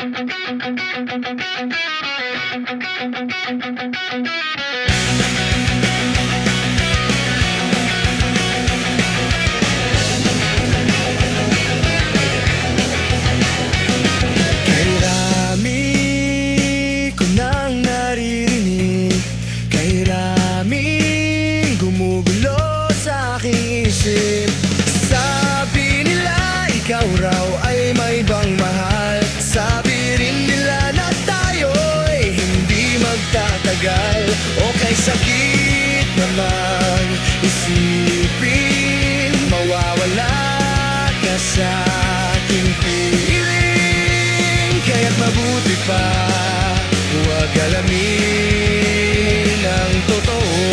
Kay rami ko nang naririnig, kay raming gumugulo sa aking isip. Sabi nila ikaw raw ay may ibang mahal, sabi rin nila na tayo'y hindi magtatagal. O kay sakit naman isipin, mawawala ka sa aking piling. Kaya't mabuti pa huwag alamin ang totoo.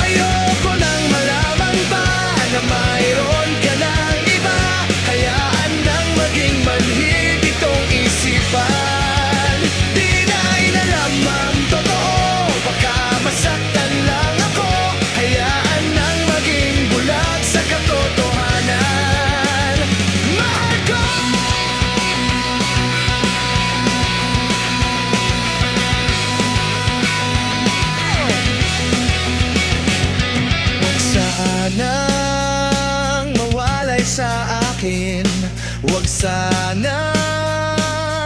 Ayoko nang malaman pa na mayroon ka ng iba, hayaan nang maging manhid itong isipan. Di na inalam ang totoo, baka masaktan lang ako, hayaan nang maging bulag sa katotohanan. Mahal ko! Sanang mawalay sa akin, huwag sanang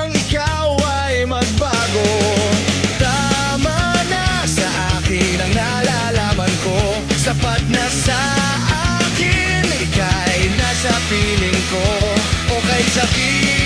ikaw ay magbago. Tama na sa akin ang nalalaman ko, sapat na sa akin, ika'y nasa piling ko. O kay sakit